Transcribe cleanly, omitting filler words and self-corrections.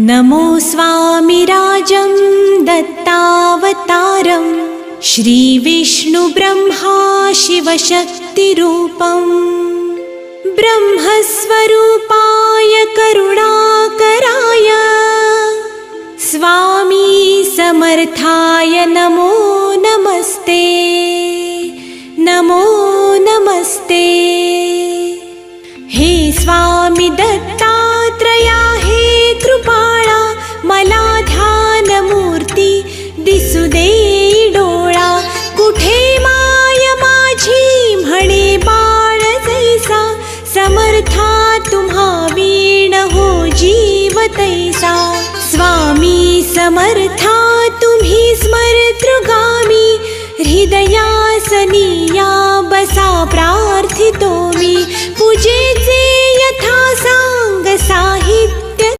नमो स्वामिराजं दत्तावतारं श्रीविष्णुब्रह्मा शिवशक्तिरूपं ब्रह्मस्वरूपाय करुणाकराय स्वामी समर्थाय नमो नमस्ते नमो नमस्ते। हे स्वामी दत्तात्रया हे कृपाळा मला ध्यानमूर्ती दिसू दे डोळा कुठे माय माझी म्हणे बाळ जैसा समर्था तुम्हा वीण हो जीव तैसा स्वामी समर्था तुम्ही स्मरतृगामी हृदयासनी या बसा प्रार्थितो मी पूजेचे यथा